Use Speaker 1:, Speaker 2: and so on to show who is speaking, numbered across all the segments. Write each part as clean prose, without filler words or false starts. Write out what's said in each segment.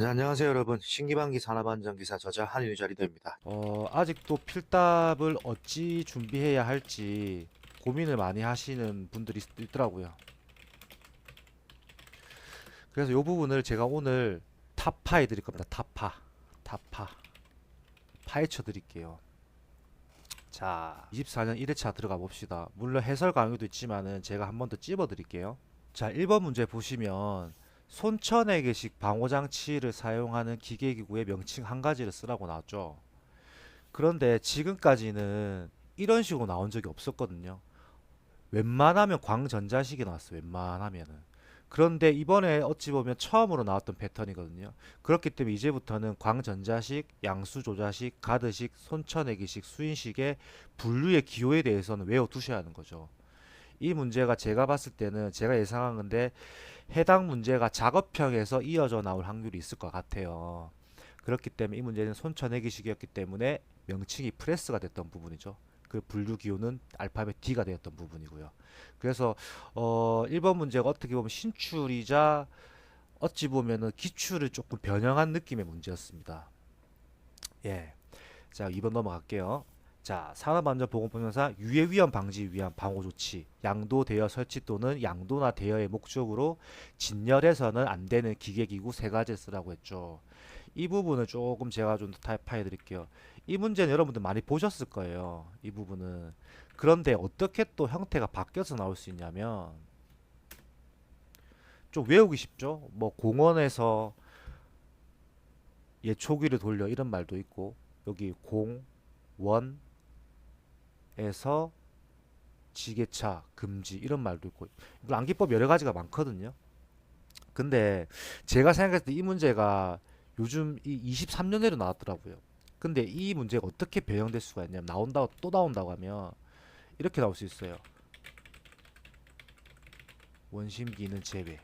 Speaker 1: 네, 안녕하세요 여러분. 신기반기 산업안전기사 저자 한유자리도입니다.
Speaker 2: 아직도 필답을 어찌 준비해야 할지 고민을 많이 하시는 분들이 있더라고요. 그래서 이 부분을 제가 오늘 타파해 드릴 겁니다. 타파. 파헤쳐 드릴게요. 자, 24년 1회차 들어가 봅시다. 물론 해설 강의도 있지만은 제가 한 번 더 찝어 드릴게요. 자, 1번 문제 보시면 손천외계식 방호장치를 사용하는 기계기구의 명칭 한 가지를 쓰라고 나왔죠. 그런데 지금까지는 이런 식으로 나온 적이 없었거든요. 웬만하면 광전자식이 나왔어요. 웬만하면은. 그런데 이번에 어찌 보면 처음으로 나왔던 패턴이거든요. 그렇기 때문에 이제부터는 광전자식, 양수조자식, 가드식, 손천내기식, 수인식의 분류의 기호에 대해서는 외워두셔야 하는 거죠. 이 문제가 제가 봤을 때는 제가 예상한 건데 해당 문제가 작업형에서 이어져 나올 확률이 있을 것 같아요. 그렇기 때문에 이 문제는 손천내기식이었기 때문에 명칭이 프레스가 됐던 부분이죠. 그 분류 기호는 알파벳 D가 되었던 부분이고요. 그래서 1번 문제가 어떻게 보면 신출이자 어찌 보면은 기출을 조금 변형한 느낌의 문제였습니다. 예. 자, 2번 넘어갈게요. 자, 산업안전보건법령상 유해 위험 방지 위한 방호 조치, 양도 대여 설치 또는 양도나 대여의 목적으로 진열해서는 안 되는 기계기구 세 가지를 쓰라고 했죠. 이 부분을 조금 제가 좀 더 타입해 드릴게요. 이 문제는 여러분들 많이 보셨을 거예요. 이 부분은. 그런데 어떻게 또 형태가 바뀌어서 나올 수 있냐면 좀 외우기 쉽죠? 뭐 공원에서 예초기를 돌려 이런 말도 있고 여기 공원에서 지게차 금지 이런 말도 있고 물론 암기법 여러 가지가 많거든요. 근데 제가 생각했을 때 이 문제가 요즘 이 23년에도 나왔더라고요. 근데 이 문제가 어떻게 변형될 수가 있냐면 나온다고 또 나온다고 하면 이렇게 나올 수 있어요. 원심기는 제외.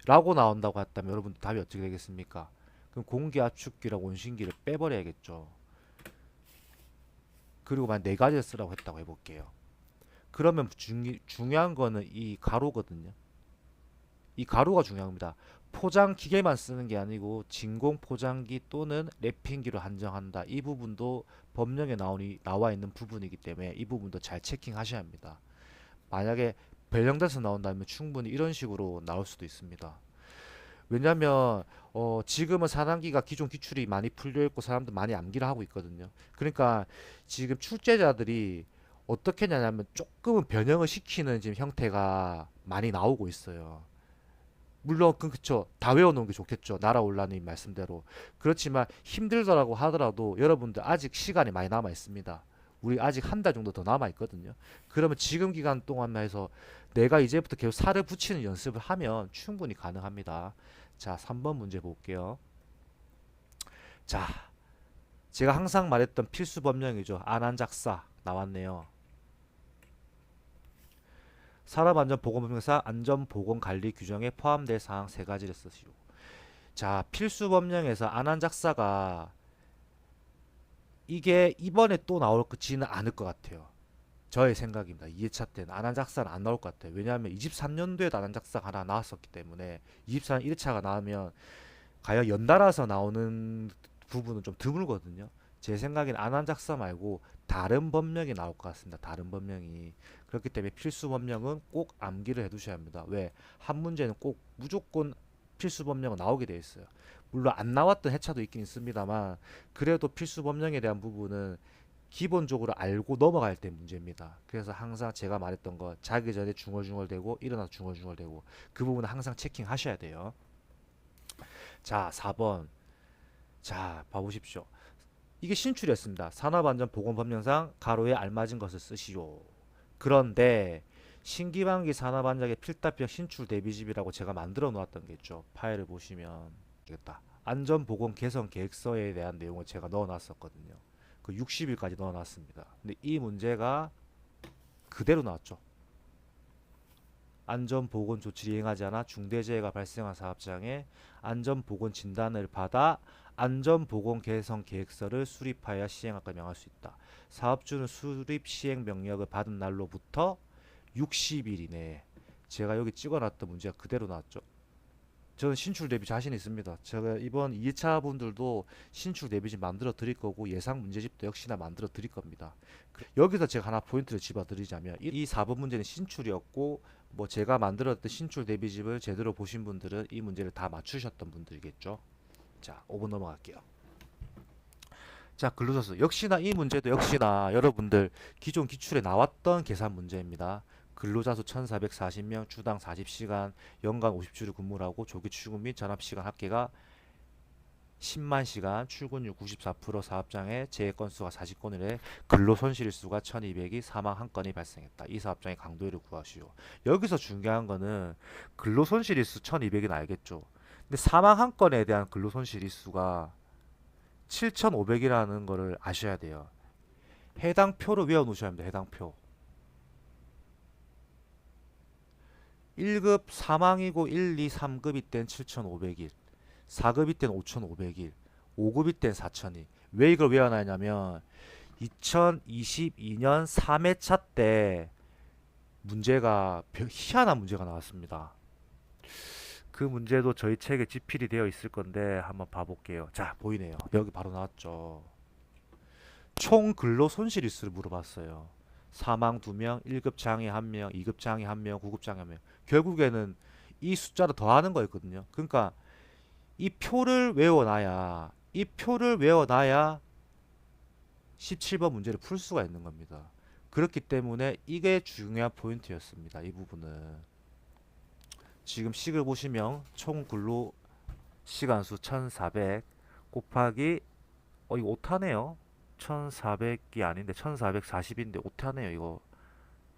Speaker 2: 라고 나온다고 했다면 여러분들 답이 어떻게 되겠습니까? 그럼 공기 압축기랑 원심기를 빼버려야겠죠. 그리고 만약 네 가지를 쓰라고 했다고 해볼게요. 그러면 중요한 거는 이 가로거든요. 이 가루가 중요합니다. 포장 기계만 쓰는 게 아니고 진공 포장기 또는 랩핑기로 한정한다. 이 부분도 법령에 나와 있는 부분이기 때문에 이 부분도 잘 체킹하셔야 합니다. 만약에 변형돼서 나온다면 충분히 이런 식으로 나올 수도 있습니다. 왜냐하면 지금은 사단기가 기존 기출이 많이 풀려 있고 사람들 많이 암기를 하고 있거든요. 그러니까 지금 출제자들이 어떻게 하냐면 조금은 변형을 시키는 지금 형태가 많이 나오고 있어요. 물론 그쵸, 다 외워놓은 게 좋겠죠. 날아올라님 말씀대로. 그렇지만 힘들더라고 하더라도 여러분들 아직 시간이 많이 남아 있습니다. 우리 아직 한 달 정도 더 남아 있거든요. 그러면 지금 기간 동안만 해서 내가 이제부터 계속 살을 붙이는 연습을 하면 충분히 가능합니다. 자, 3번 문제 볼게요. 자, 제가 항상 말했던 필수 법령이죠. 안한작사 나왔네요. 산업안전보건법령상 안전보건관리 규정에 포함될 사항 세 가지를 쓰시오. 자, 필수 법령에서 안한작사가 이게 이번에 또 나올지는 않을 것 같아요. 저의 생각입니다. 2회차 때는 안한작사는 안 나올 것 같아요. 왜냐하면 23년도에도 안한작사가 하나 나왔었기 때문에 24년 1회차가 나오면 과연 연달아서 나오는 부분은 좀 드물거든요. 제 생각엔 안한작사 말고 다른 법령이 나올 것 같습니다. 다른 법령이. 그렇기 때문에 필수 법령은 꼭 암기를 해두셔야 합니다. 왜? 한 문제는 꼭 무조건 필수 법령은 나오게 돼 있어요. 물론 안 나왔던 해차도 있긴 있습니다만 그래도 필수 법령에 대한 부분은 기본적으로 알고 넘어갈 때 문제입니다. 그래서 항상 제가 말했던 거 자기 전에 중얼중얼대고 일어나서 중얼중얼대고 그 부분은 항상 체킹하셔야 돼요. 자, 4번. 자, 봐보십시오. 이게 신출이었습니다. 산업안전보건법령상 가로에 알맞은 것을 쓰시오. 그런데 신기반기 산업안전의 필답형 신출 대비집이라고 제가 만들어 놓았던 게 있죠. 파일을 보시면 되겠다. 안전보건 개선 계획서에 대한 내용을 제가 넣어 놨었거든요. 그 60일까지 넣어 놨습니다. 근데 이 문제가 그대로 나왔죠. 안전보건 조치를 이행하지 않아 중대재해가 발생한 사업장에 안전보건 진단을 받아 안전보건 개선 계획서를 수립하여 시행할까 명할 수 있다. 사업주는 수립 시행 명령을 받은 날로부터 60일 이내에 제가 여기 찍어놨던 문제가 그대로 나왔죠. 저는 신출 대비 자신 있습니다. 제가 이번 2차 분들도 신출 대비집 만들어 드릴 거고 예상 문제집도 역시나 만들어 드릴 겁니다. 여기서 제가 하나 포인트를 집어 드리자면 이 4번 문제는 신출이었고 뭐 제가 만들었던 신출 대비집을 제대로 보신 분들은 이 문제를 다 맞추셨던 분들이겠죠. 자, 5번 넘어갈게요. 자, 근로소득 역시나 이 문제도 역시나 여러분들 기존 기출에 나왔던 계산 문제입니다. 근로자 수 1440명, 주당 40시간, 연간 50주를 근무를 하고 조기 출근 및 전압시간 합계가 10만 시간, 출근율 94%, 사업장의 재해 건수가 40건이래 근로손실일수가 1200이 사망 한 건이 발생했다. 이 사업장의 강도를 구하시오. 여기서 중요한 거는 근로손실일수 1200은 알겠죠. 근데 사망 한 건에 대한 근로손실일수가 7,500이라는 거를 아셔야 돼요. 해당 표를 외워 놓으셔야 합니다. 해당 표. 1급 사망이고 1, 2, 3급이 땐 7,500일, 4급이 땐 5,500일, 5급이 땐 4,000일. 왜 이걸 외워놨냐면 2022년 3회차 때 문제가 희한한 문제가 나왔습니다. 그 문제도 저희 책에 집필이 되어 있을 건데 한번 봐볼게요. 자, 보이네요. 여기 바로 나왔죠. 총 근로 손실일수를 물어봤어요. 사망 2명, 1급 장애 1명, 2급 장애 1명, 9급 장애 1명. 결국에는 이 숫자를 더하는 거였거든요. 그러니까 이 표를 외워놔야 17번 문제를 풀 수가 있는 겁니다. 그렇기 때문에 이게 중요한 포인트였습니다. 이 부분은. 지금 식을 보시면 총 근로 시간수 1400 곱하기 이거 오타네요. 1400이 아닌데 1440인데 오타네요. 이거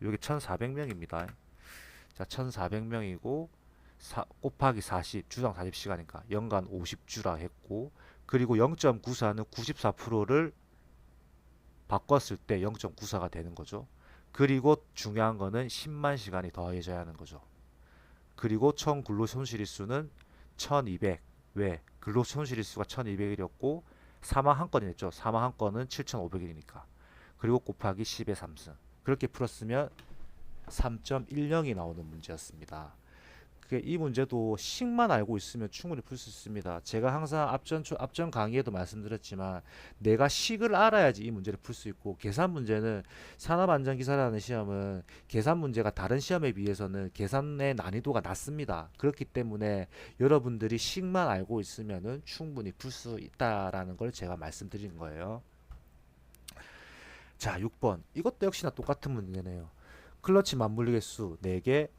Speaker 2: 여기 1400명입니다. 자, 1400명이고 곱하기 40 주당 40시간이니까 연간 50주라 했고 그리고 0.94는 94%를 바꿨을 때 0.94가 되는 거죠. 그리고 중요한 거는 10만 시간이 더해져야 하는 거죠. 그리고 총 근로손실일수는 1200. 왜? 근로손실일수가 1200일이었고 사망 한 건이었죠. 사망 한 건은 7500일이니까. 그리고 곱하기 10의 3승. 그렇게 풀었으면 3.10이 나오는 문제였습니다. 이 문제도 식만 알고 있으면 충분히 풀 수 있습니다. 제가 항상 앞전 강의에도 말씀드렸지만 내가 식을 알아야지 이 문제를 풀 수 있고 계산 문제는 산업안전기사라는 시험은 계산 문제가 다른 시험에 비해서는 계산의 난이도가 낮습니다. 그렇기 때문에 여러분들이 식만 알고 있으면 충분히 풀 수 있다라는 걸 제가 말씀드린 거예요. 자, 6번. 이것도 역시나 똑같은 문제네요. 클러치 맞물리 개수 4개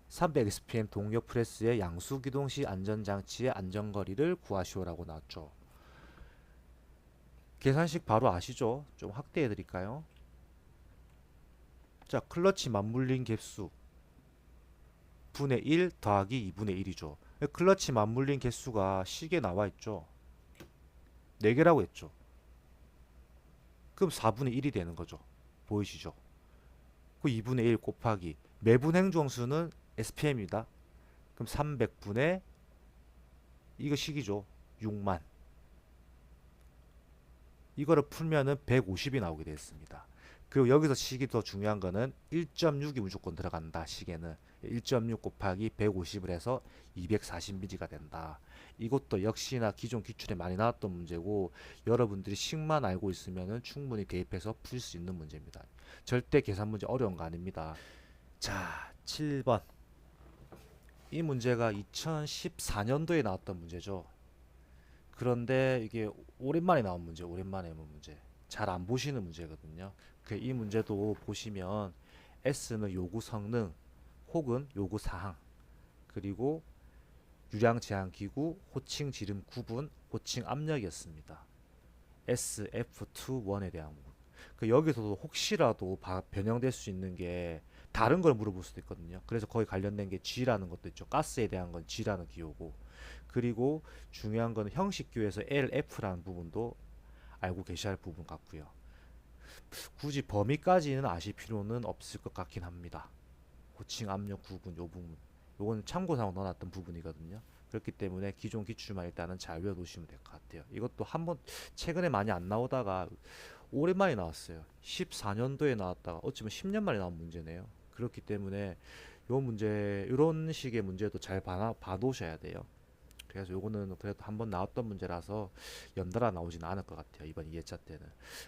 Speaker 2: 300 SPM 동력 프레스의 양수 기동 시 안전장치의 안전거리를 구하시오라고 나왔죠. 계산식 바로 아시죠? 좀 확대해 드릴까요? 자, 클러치 맞물린 개수 분의 1 더하기 2분의 1이죠. 클러치 맞물린 개수가 식에 나와 있죠. 4개라고 했죠. 그럼 4분의 1이 되는 거죠. 보이시죠? 그 2분의 1 곱하기 매분 행정수는 SPM입니다. 그럼 300분의 이거 식이죠. 6만. 이거를 풀면은 150이 나오게 되었습니다. 그리고 여기서 식이 더 중요한 거는 1.6이 무조건 들어간다. 식에는 1.6 곱하기 150을 해서 240mg가 된다. 이것도 역시나 기존 기출에 많이 나왔던 문제고 여러분들이 식만 알고 있으면 충분히 대입해서 풀 수 있는 문제입니다. 절대 계산 문제 어려운 거 아닙니다. 자, 7번. 이 문제가 2014년도에 나왔던 문제죠. 그런데 이게 오랜만에 나온 문제, 오랜만에 본 문제. 잘 안 보시는 문제거든요. 이 문제도 보시면 S는 요구 성능 혹은 요구 사항 그리고 유량 제한 기구, 호칭 지름 구분, 호칭 압력이었습니다. SF21에 대한 부분. 여기서도 혹시라도 변형될 수 있는 게 다른 걸 물어볼 수도 있거든요. 그래서 거기 관련된 게 G라는 것도 있죠. 가스에 대한 건 G라는 기호고 그리고 중요한 건 형식 기호에서 LF라는 부분도 알고 계셔야 할 부분 같고요. 굳이 범위까지는 아실 필요는 없을 것 같긴 합니다. 호칭 압력 구분 요 부분 요거는 참고사항 넣어놨던 부분이거든요. 그렇기 때문에 기존 기출만 일단은 잘 외워두시면 될 것 같아요. 이것도 한번 최근에 많이 안 나오다가 오랜만에 나왔어요. 14년도에 나왔다가 어쩌면 10년 만에 나온 문제네요. 그렇기 때문에 요 문제 이런 식의 문제도 잘 봐놓으셔야 돼요. 그래서 요거는 그래도 한번 나왔던 문제라서 연달아 나오지는 않을 것 같아요. 이번 2회차 때는.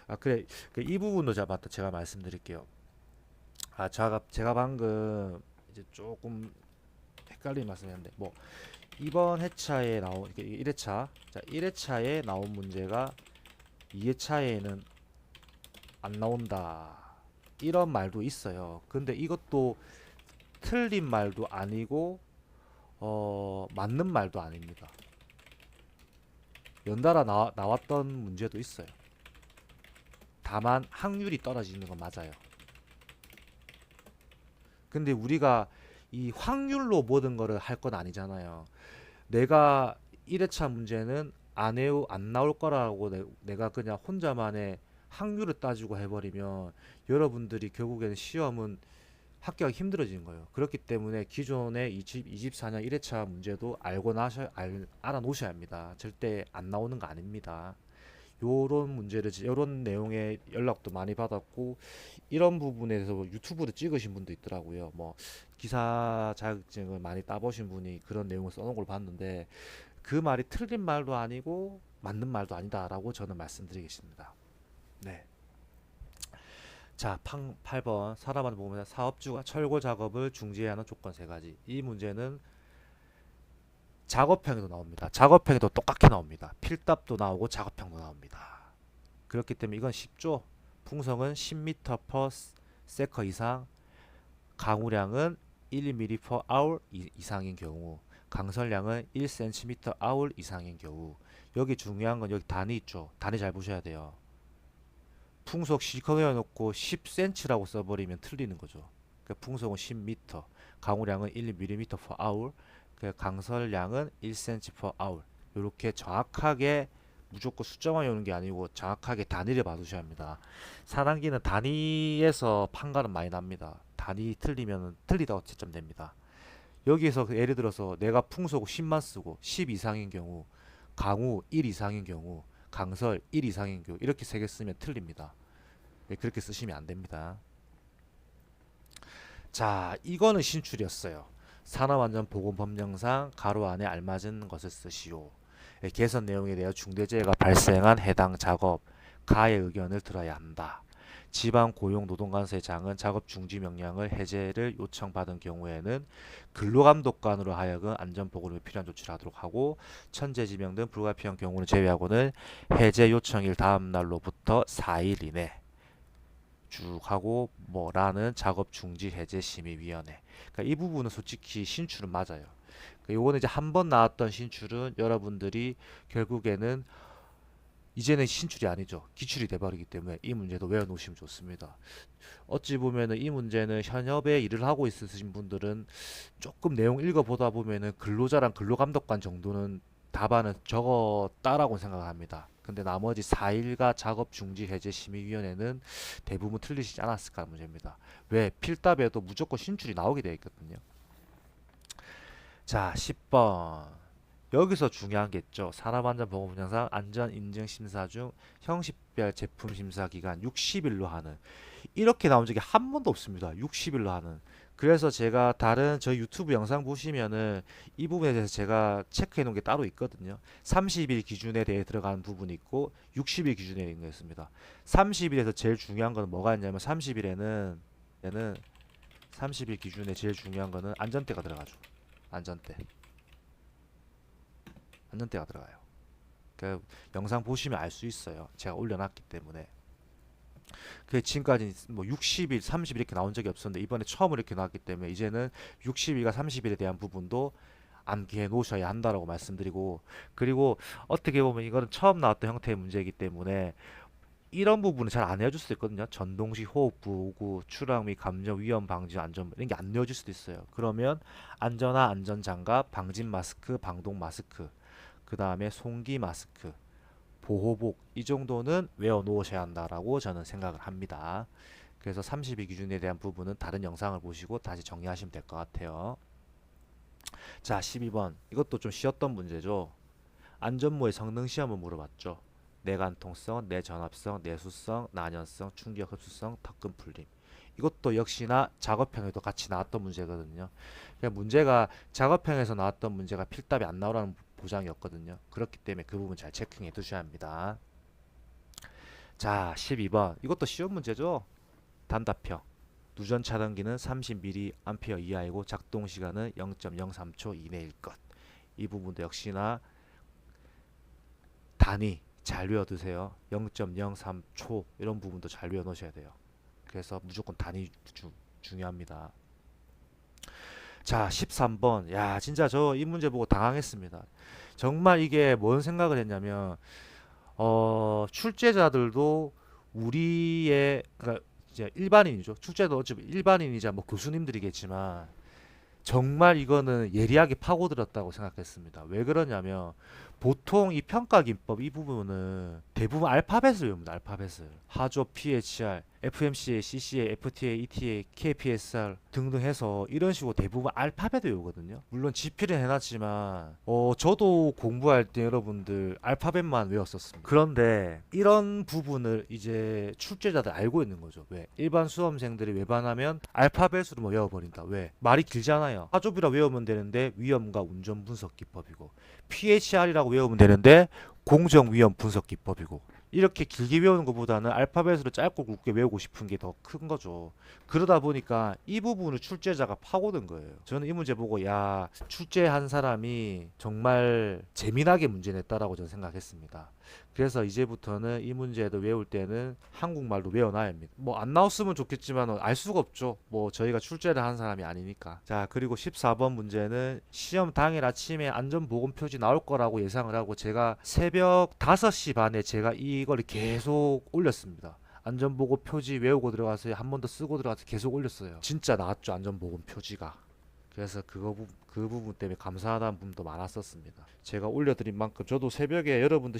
Speaker 2: 아 그래 이 부분도 제가 말씀드릴게요. 아 제가 방금 이제 조금 헷갈린 말씀이었는데 뭐 이번 회차에 나온 1회차 자 1회차에 나온 문제가 2회차에는 안 나온다 이런 말도 있어요. 근데 이것도 틀린 말도 아니고 맞는 말도 아닙니다. 연달아 나왔던 문제도 있어요. 다만 확률이 떨어지는 건 맞아요. 근데 우리가 이 확률로 모든 거를 할 건 아니잖아요. 내가 1회차 문제는 안 나올 거라고 내가 그냥 혼자만의 확률을 따지고 해버리면 여러분들이 결국에는 시험은 합격하기 힘들어지는 거예요. 그렇기 때문에 기존의 24년 1회차 문제도 알아 놓으셔야 합니다. 절대 안 나오는 거 아닙니다. 요런 문제를 요런 내용의 연락도 많이 받았고 이런 부분에 대해서 뭐 유튜브로 찍으신 분도 있더라고요. 뭐 기사 자격증을 많이 따보신 분이 그런 내용을 써놓은 걸 봤는데 그 말이 틀린 말도 아니고 맞는 말도 아니다라고 저는 말씀드리겠습니다. 네. 자, 8번 사람한테 보면 사업주가 철거 작업을 중지해야 하는 조건 세 가지. 이 문제는 작업형에도 나옵니다. 작업형에도 똑같이 나옵니다. 필답도 나오고 작업형도 나옵니다. 그렇기 때문에 이건 쉽죠. 풍성은 10m/s 이상, 강우량은 1mm/hour 이상인 경우, 강설량은 1cm/hour 이상인 경우. 여기 중요한 건 여기 단위 있죠. 단위 잘 보셔야 돼요. 풍속 실컷 외워놓고 10cm라고 써버리면 틀리는 거죠. 그러니까 풍속은 10m, 강우량은 1mm/hour, 강설량은 1cm/hour. 이렇게 정확하게 무조건 숫자만 외우는 게 아니고 정확하게 단위를 봐두셔야 합니다. 산란기는 단위에서 판가는 많이 납니다. 단위 틀리면 틀리다고 채점됩니다. 여기에서 예를 들어서 내가 풍속 10만 쓰고 10 이상인 경우, 강우 1 이상인 경우, 강설 1 이상인 경우 이렇게 세 개 쓰면 틀립니다. 그렇게 쓰시면 안 됩니다. 자, 이거는 신출이었어요. 산업안전보건법령상 가로 안에 알맞은 것을 쓰시오. 개선 내용에 대하여 중대재해가 발생한 해당 작업 가의 의견을 들어야 한다. 지방고용노동간사장은 작업 중지 명령을 해제를 요청받은 경우에는 근로감독관으로 하여금 안전보건을 필요한 조치를 하도록 하고 천재지명 등 불가피한 경우는 제외하고는 해제 요청일 다음 날로부터 4일 이내 쭉 하고 뭐라는 작업 중지 해제 심의위원회. 그러니까 이 부분은 솔직히 신출은 맞아요. 그러니까 요거는 이제 한 번 나왔던 신출은 여러분들이 결국에는 이제는 신출이 아니죠. 기출이 돼버리기 때문에 이 문제도 외워놓으시면 좋습니다. 어찌 보면은 이 문제는 현업에 일을 하고 있으신 분들은 조금 내용 읽어보다 보면은 근로자랑 근로감독관 정도는 답안은 적었다라고 생각을 합니다. 근데 나머지 4일가 작업 중지 해제 심의위원회는 대부분 틀리시지 않았을까 하는 문제입니다. 왜? 필답에도 무조건 신출이 나오게 되어 있거든요. 자, 10번. 여기서 중요한 게 있죠. 산업안전보건분야상 안전인증심사 중 형식별 제품심사 기간 60일로 하는 이렇게 나온 적이 한 번도 없습니다. 60일로 하는. 그래서 제가 다른 저희 유튜브 영상 보시면은 이 부분에 대해서 제가 체크해 놓은 게 따로 있거든요. 30일 기준에 대해 들어가는 부분이 있고 60일 기준에 있는 게 있습니다. 30일에서 제일 중요한 거는 뭐가 있냐면 30일에는 30일 기준에 제일 중요한 거는 안전대가 들어가죠. 안전대가 들어가요. 그 영상 보시면 알 수 있어요. 제가 올려놨기 때문에. 그 지금까지 뭐 60일, 30일 이렇게 나온 적이 없었는데 이번에 처음으로 이렇게 나왔기 때문에 이제는 60일과 30일에 대한 부분도 암기해 놓으셔야 한다라고 말씀드리고 그리고 어떻게 보면 이거는 처음 나왔던 형태의 문제이기 때문에 이런 부분은 잘 안 해줄 수도 있거든요. 전동식 호흡부, 오구, 추락 및 감전 위험 방지 안전 이런 게 안 내어줄 수도 있어요. 그러면 안전화, 안전장갑, 방진 마스크, 방독 마스크, 그 다음에 송기 마스크, 보호복 이 정도는 외워 놓으셔야 한다라고 저는 생각을 합니다. 그래서 30일 기준에 대한 부분은 다른 영상을 보시고 다시 정리하시면 될 것 같아요. 자, 12번. 이것도 좀 쉬웠던 문제죠. 안전모의 성능 시험을 물어봤죠. 내관통성, 내전압성, 내수성, 난연성, 충격 흡수성, 턱금 풀림. 이것도 역시나 작업형에도 같이 나왔던 문제거든요. 그러니까 문제가 작업형에서 나왔던 문제가 필답이 안 나오라는 보장이 없거든요. 그렇기 때문에 그 부분 잘 체크해 두셔야 합니다. 자, 12번. 이것도 쉬운 문제죠. 단답형. 누전 차단기는 30mA 이하이고 작동 시간은 0.03초 이내일 것. 이 부분도 역시나 단위 잘 외워두세요. 0.03초 이런 부분도 잘 외워놓으셔야 돼요. 그래서 무조건 단위 중요합니다. 자, 13번. 야, 진짜 저 이 문제 보고 당황했습니다. 정말 이게 뭔 생각을 했냐면 출제자들도 우리의 그러니까 이제 일반인이죠. 출제도 어차피 일반인이자 뭐 교수님들이겠지만 정말 이거는 예리하게 파고들었다고 생각했습니다. 왜 그러냐면 보통 이 평가기법 이 부분은 대부분 알파벳을 외웁니다. 알파벳을. 하조, PHR, FMCA, CCA, FTA, ETA, KPSR 등등 해서 이런 식으로 대부분 알파벳을 외우거든요. 물론 지필은 해놨지만 저도 공부할 때 여러분들 알파벳만 외웠었습니다. 그런데 이런 부분을 이제 출제자들 알고 있는 거죠. 왜? 일반 수험생들이 외반하면 알파벳으로 뭐 외워버린다. 왜? 말이 길잖아요. 하조비라 외우면 되는데 위험과 운전 분석 기법이고 PHR이라고 외우면 되는데 공정 위험 분석 기법이고 이렇게 길게 외우는 것보다는 알파벳으로 짧고 굵게 외우고 싶은 게 더 큰 거죠. 그러다 보니까 이 부분을 출제자가 파고든 거예요. 저는 이 문제 보고 야, 출제한 사람이 정말 재미나게 문제 냈다라고 저는 생각했습니다. 그래서 이제부터는 이 문제도 외울 때는 한국말로 외워놔야 합니다. 뭐 안 나왔으면 좋겠지만 알 수가 없죠. 뭐 저희가 출제를 한 사람이 아니니까. 자, 그리고 14번 문제는 시험 당일 아침에 안전보건 표지 나올 거라고 예상을 하고 제가 새벽 5시 반에 제가 이걸 계속 올렸습니다. 안전보건 표지 외우고 들어가서 한 번 더 쓰고 들어가서 계속 올렸어요. 진짜 나왔죠, 안전보건 표지가. 그래서 그 부분 때문에 감사하다는 분도 많았었습니다. 제가 올려드린 만큼 저도 새벽에 여러분들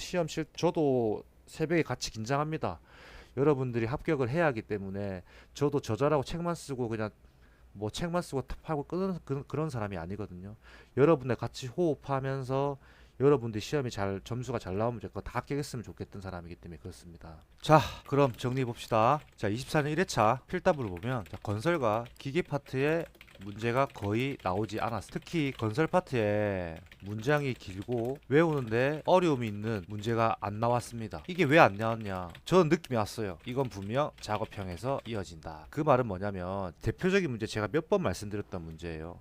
Speaker 2: 저도 새벽에 같이 긴장합니다. 여러분들이 합격을 해야 하기 때문에 저도 저자라고 책만 쓰고 그냥 뭐 책만 쓰고 탑하고 끄는 그런 사람이 아니거든요. 여러분들 같이 호흡하면서 여러분들 시험이 점수가 잘 나오면 그거 다 합격했으면 좋겠던 사람이기 때문에 그렇습니다. 자, 그럼 정리해 봅시다. 자, 24년 1회차 필답을 보면 자, 건설과 기계 파트에 문제가 거의 나오지 않았어. 특히 건설 파트에 문장이 길고 외우는데 어려움이 있는 문제가 안 나왔습니다. 이게 왜 안 나왔냐? 저는 느낌이 왔어요. 이건 분명 작업형에서 이어진다. 그 말은 뭐냐면 대표적인 문제 제가 몇 번 말씀드렸던 문제예요.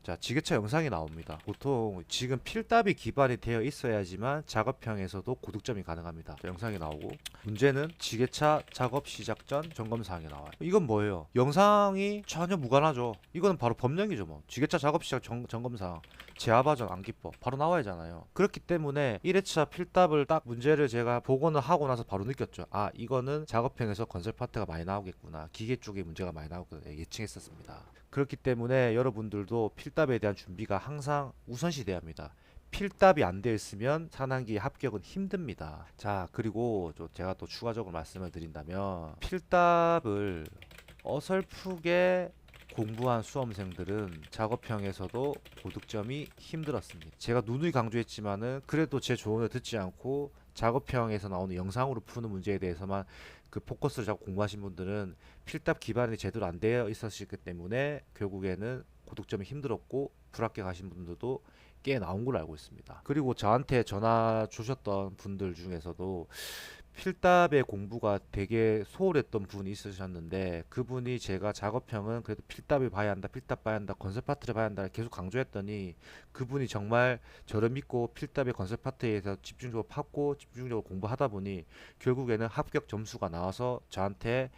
Speaker 2: 자, 지게차 영상이 나옵니다. 보통 지금 필답이 기반이 되어 있어야지만 작업형에서도 고득점이 가능합니다. 자, 영상이 나오고 문제는 지게차 작업 시작 전 점검사항이 나와요. 이건 뭐예요? 영상이 전혀 무관하죠. 이거는 바로 법령이죠. 뭐 지게차 작업 시작 점검사항 재하바전 안기법 바로 나와야잖아요. 그렇기 때문에 1회차 필답을 딱 문제를 제가 복원을 하고 나서 바로 느꼈죠. 아, 이거는 작업형에서 건설 파트가 많이 나오겠구나. 기계 쪽에 문제가 많이 나오겠구나. 예측했었습니다. 그렇기 때문에 여러분들도 필답에 대한 준비가 항상 우선시 돼야 합니다. 필답이 안 되어 있으면 상반기 합격은 힘듭니다. 자, 그리고 제가 또 추가적으로 말씀을 드린다면 필답을 어설프게 공부한 수험생들은 작업형에서도 고득점이 힘들었습니다. 제가 누누이 강조했지만은 그래도 제 조언을 듣지 않고 작업형에서 나오는 영상으로 푸는 문제에 대해서만 그 포커스를 잡고 공부하신 분들은 필답 기반이 제대로 안 되어 있었기 때문에 결국에는 고득점이 힘들었고 불합격하신 분들도 꽤 나온 걸로 알고 있습니다. 그리고 저한테 전화 주셨던 분들 중에서도 필답의 공부가 되게 소홀했던 분이 있으셨는데 그분이 제가 작업형은 그래도 필답을 봐야 한다, 필답 봐야 한다, 건설 파트를 봐야 한다 계속 강조했더니 그분이 정말 저를 믿고 필답의 건설 파트에서 집중적으로 팠고 집중적으로 공부하다 보니 결국에는 합격 점수가 나와서 저한테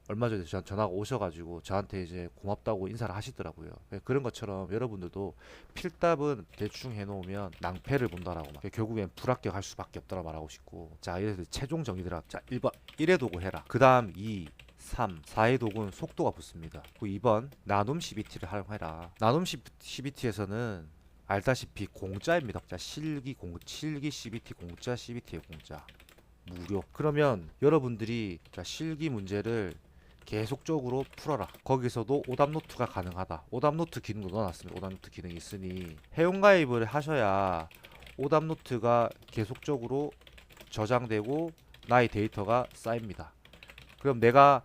Speaker 2: 얼마 전에 전화가 오셔가지고 저한테 이제 고맙다고 인사를 하시더라고요. 그런 것처럼 여러분들도 필답은 대충 해놓으면 낭패를 본다라고 결국엔 불합격할 수밖에 없다고 말하고 싶고 자, 이래서 최종 정리 들어가. 자, 1번 1회 도구 해라. 그 다음 2, 3, 4의 도구는 속도가 붙습니다. 그 2번 나눔 CBT를 활용해라. 나눔 CBT에서는 알다시피 공짜입니다. 자, 실기 CBT 공짜, CBT의 공짜 무료. 그러면 여러분들이 자, 실기 문제를 계속적으로 풀어라. 거기서도 오답노트가 가능하다. 오답노트 기능도 넣어놨습니다. 오답노트 기능이 있으니 회원가입을 하셔야 오답노트가 계속적으로 저장되고 나의 데이터가 쌓입니다. 그럼 내가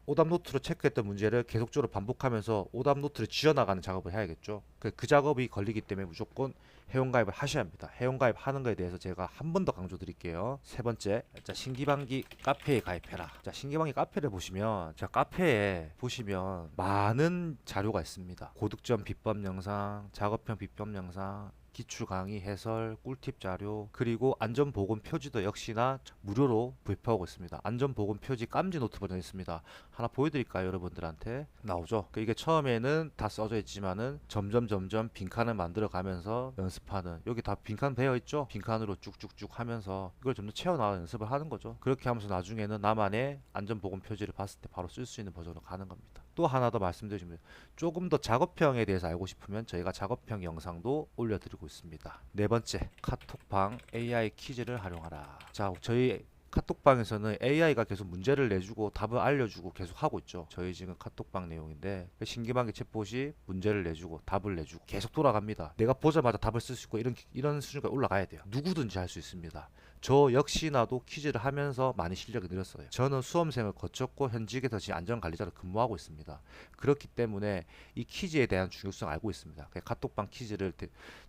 Speaker 2: 오답 노트로 체크했던 문제를 계속적으로 반복하면서 오답 노트를 지어나가는 작업을 해야겠죠. 그 작업이 걸리기 때문에 무조건 회원가입을 하셔야 합니다. 회원가입하는 거에 대해서 제가 한 번 더 강조드릴게요. 세 번째, 자, 신기방기 카페에 가입해라. 자, 신기방기 카페를 보시면, 자, 카페에 보시면 많은 자료가 있습니다. 고득점 비법 영상, 작업형 비법 영상, 기출 강의 해설, 꿀팁 자료, 그리고 안전보건 표지도 역시나 무료로 구입하고 있습니다. 안전보건 표지 깜지 노트 버전 있습니다. 하나 보여드릴까요? 여러분들한테 나오죠. 이게 처음에는 다 써져 있지만은 점점 빈칸을 만들어 가면서 연습하는, 여기 다 빈칸 되어 있죠. 빈칸으로 쭉쭉쭉 하면서 이걸 좀 더 채워나가 연습을 하는 거죠. 그렇게 하면서 나중에는 나만의 안전보건 표지를 봤을 때 바로 쓸 수 있는 버전으로 가는 겁니다. 또 하나 더 말씀드리면, 조금 더 작업형에 대해서 알고 싶으면 저희가 작업형 영상도 올려드리고 있습니다. 네 번째, 카톡방 AI 퀴즈를 활용하라. 자, 저희 카톡방에서는 AI가 계속 문제를 내주고 답을 알려주고 계속 하고 있죠. 저희 지금 카톡방 내용인데, 신기방기 챗봇이 문제를 내주고 답을 내주고 계속 돌아갑니다. 내가 보자마자 답을 쓸 수 있고 이런 수준까지 올라가야 돼요. 누구든지 할 수 있습니다. 저 역시나도 퀴즈를 하면서 많이 실력이 늘었어요. 저는 수험생을 거쳤고 현직에서 지금 안전관리자로 근무하고 있습니다. 그렇기 때문에 이 퀴즈에 대한 중요성을 알고 있습니다. 카톡방 퀴즈를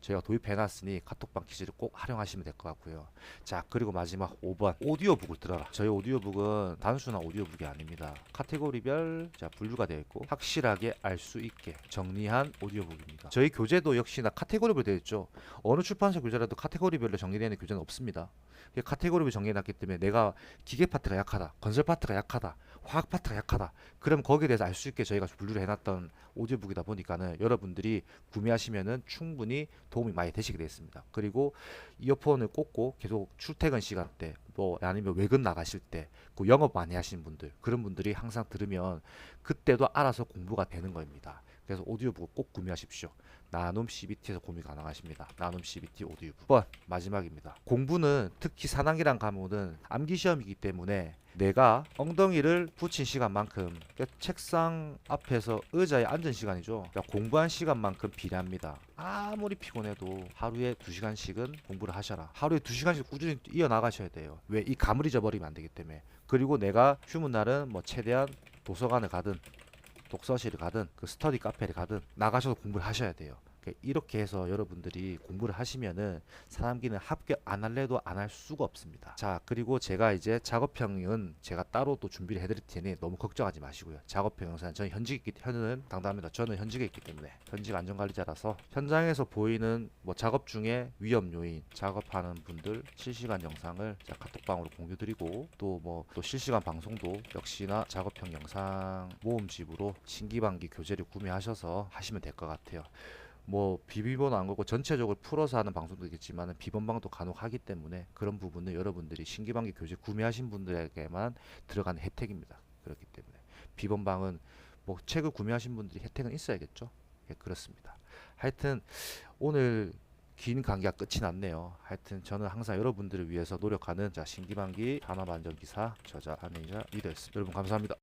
Speaker 2: 저희가 도입해놨으니 카톡방 퀴즈를 꼭 활용하시면 될 것 같고요. 자, 그리고 마지막 5번, 오디오북을 들어라. 저희 오디오북은 단순한 오디오북이 아닙니다. 카테고리별 분류가 되어 있고 확실하게 알 수 있게 정리한 오디오북입니다. 저희 교재도 역시나 카테고리별로 되어 있죠. 어느 출판사 교재라도 카테고리별로 정리되어 있는 교재는 없습니다. 카테고리를 정해놨기 때문에 내가 기계 파트가 약하다, 건설 파트가 약하다, 화학 파트가 약하다, 그럼 거기에 대해서 알 수 있게 저희가 분류를 해놨던 오디오북이다 보니까는 여러분들이 구매하시면은 충분히 도움이 많이 되시게 되겠습니다. 그리고 이어폰을 꽂고 계속 출퇴근 시간대, 뭐 아니면 외근 나가실 때, 그 영업 많이 하시는 분들, 그런 분들이 항상 들으면 그때도 알아서 공부가 되는 겁니다. 그래서 오디오북을 꼭 구매하십시오. 나눔 CBT에서 구매 가능하십니다. 나눔 CBT 오디오북. 9번 마지막입니다. 공부는 특히 4단계란 과목은 암기 시험이기 때문에 내가 엉덩이를 붙인 시간만큼, 그러니까 책상 앞에서 의자에 앉은 시간이죠. 그러니까 공부한 시간만큼 비례합니다. 아무리 피곤해도 하루에 2시간씩은 공부를 하셔라. 하루에 2시간씩 꾸준히 이어나가셔야 돼요. 왜? 이 감을 잊어버리면 안 되기 때문에. 그리고 내가 휴무 날은 뭐 최대한 도서관을 가든 독서실을 가든 그 스터디 카페를 가든 나가셔서 공부를 하셔야 돼요. 이렇게 해서 여러분들이 공부를 하시면은 4단계는 합격 안 할래도 안 할 수가 없습니다. 자, 그리고 제가 이제 작업형은 제가 따로 또 준비를 해드릴 테니 너무 걱정하지 마시고요. 작업형 영상, 저는 현은 당당합니다. 저는 현직에 있기 때문에 현직 안전관리자라서 현장에서 보이는 뭐 작업 중에 위험 요인, 작업하는 분들 실시간 영상을 제가 카톡방으로 공유드리고, 또 실시간 방송도 역시나 작업형 영상 모음집으로 신기방기 교재를 구매하셔서 하시면 될 것 같아요. 뭐 비밀번호 안 걸고 전체적으로 풀어서 하는 방송도 있겠지만 비번방도 간혹하기 때문에 그런 부분은 여러분들이 신기방기 교재 구매하신 분들에게만 들어가는 혜택입니다. 그렇기 때문에 비번방은 뭐 책을 구매하신 분들이 혜택은 있어야겠죠. 예, 그렇습니다. 하여튼 오늘 긴 강의가 끝이 났네요. 하여튼 저는 항상 여러분들을 위해서 노력하는 신기방기 산업안전기사 저자 한의자 리더였습니다. 여러분 감사합니다.